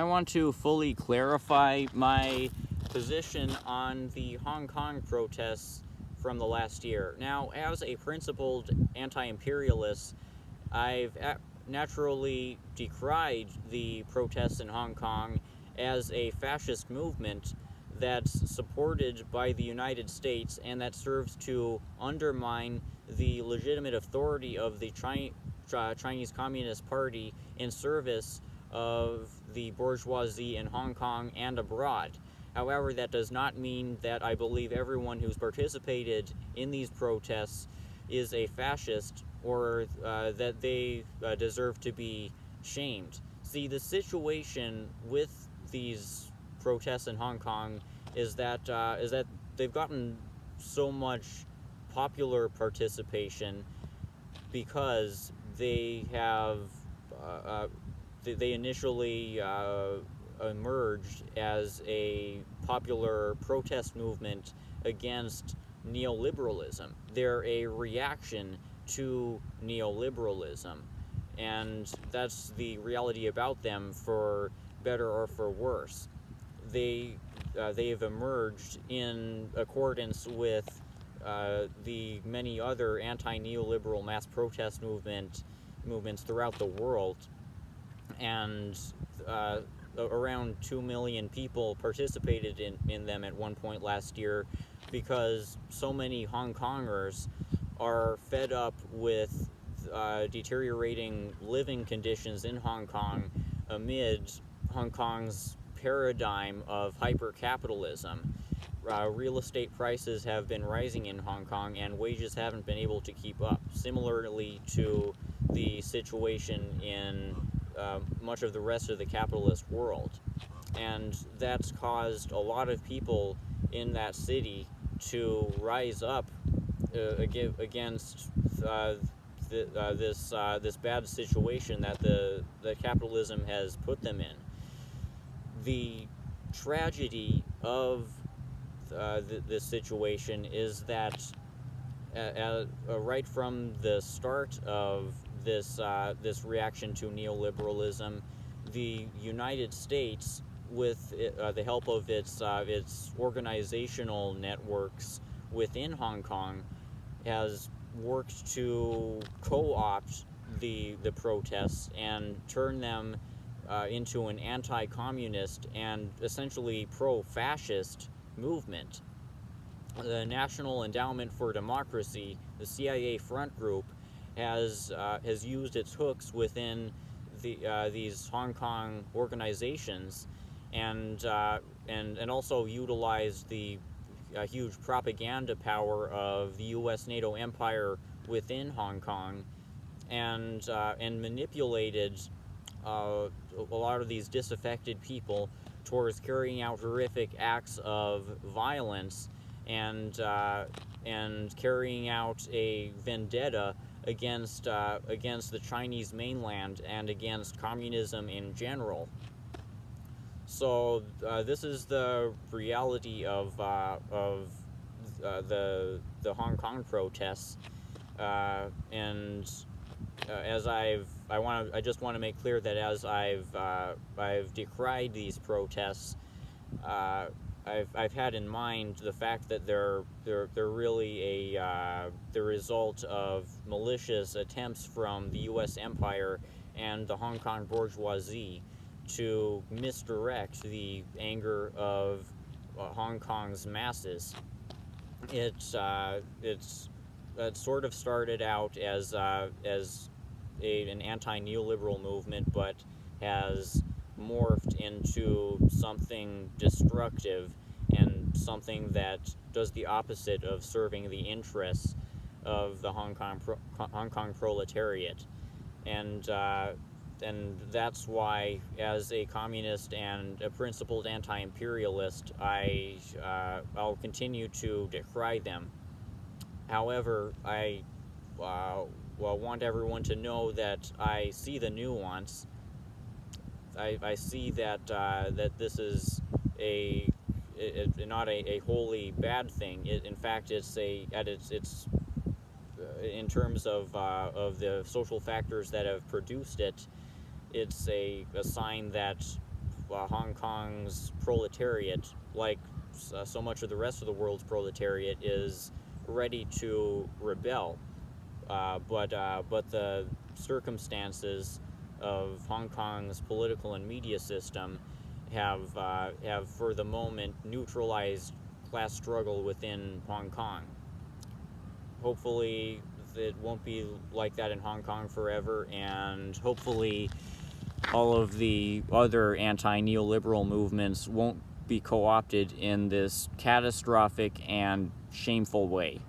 I want to fully clarify my position on the Hong Kong protests from the last year. Now, as a principled anti-imperialist, I've naturally decried the protests in Hong Kong as a fascist movement that's supported by the United States and that serves to undermine the legitimate authority of the Chinese Communist Party in service of the bourgeoisie in Hong Kong and abroad. However, that does not mean that I believe everyone who's participated in these protests is a fascist or that they deserve to be shamed. See, the situation with these protests in Hong Kong is that they've gotten so much popular participation because they have they initially emerged as a popular protest movement against neoliberalism. They're a reaction to neoliberalism, and that's the reality about them, for better or for worse. They have emerged in accordance with the many other anti-neoliberal mass protest movements throughout the world, and around 2 million people participated in them at one point last year, because so many Hong Kongers are fed up with deteriorating living conditions in Hong Kong amid Hong Kong's paradigm of hyper-capitalism. Real estate prices have been rising in Hong Kong, and wages haven't been able to keep up, similarly to the situation in much of the rest of the capitalist world. And that's caused a lot of people in that city to rise up against this bad situation that the capitalism has put them in. The tragedy of this situation is that right from the start of this reaction to neoliberalism, the United States, with the help of its organizational networks within Hong Kong, has worked to co-opt the protests and turn them into an anti-communist and essentially pro-fascist movement. The National Endowment for Democracy, the CIA front group, has used its hooks within these Hong Kong organizations, and also utilized the huge propaganda power of the U.S. NATO empire within Hong Kong, and manipulated a lot of these disaffected people towards carrying out horrific acts of violence and carrying out a vendetta against the Chinese mainland and against communism in general. So this is the reality of the Hong Kong protests, and as I just want to make clear that as I've decried these protests, I've had in mind the fact that they're really the result of malicious attempts from the U.S. empire and the Hong Kong bourgeoisie to misdirect the anger of Hong Kong's masses. It sort of started out as an anti-neoliberal movement, but has morphed into something destructive and something that does the opposite of serving the interests of the Hong Kong proletariat. And that's why, as a communist and a principled anti-imperialist, I'll continue to decry them. However, I want everyone to know that I see the nuance. I see that this is not a wholly bad thing. In fact, it's in terms of the social factors that have produced it, it's a sign that Hong Kong's proletariat, like so much of the rest of the world's proletariat, is ready to rebel. But the circumstances of Hong Kong's political and media system have for the moment neutralized class struggle within Hong Kong. Hopefully it won't be like that in Hong Kong forever, and hopefully all of the other anti-neoliberal movements won't be co-opted in this catastrophic and shameful way.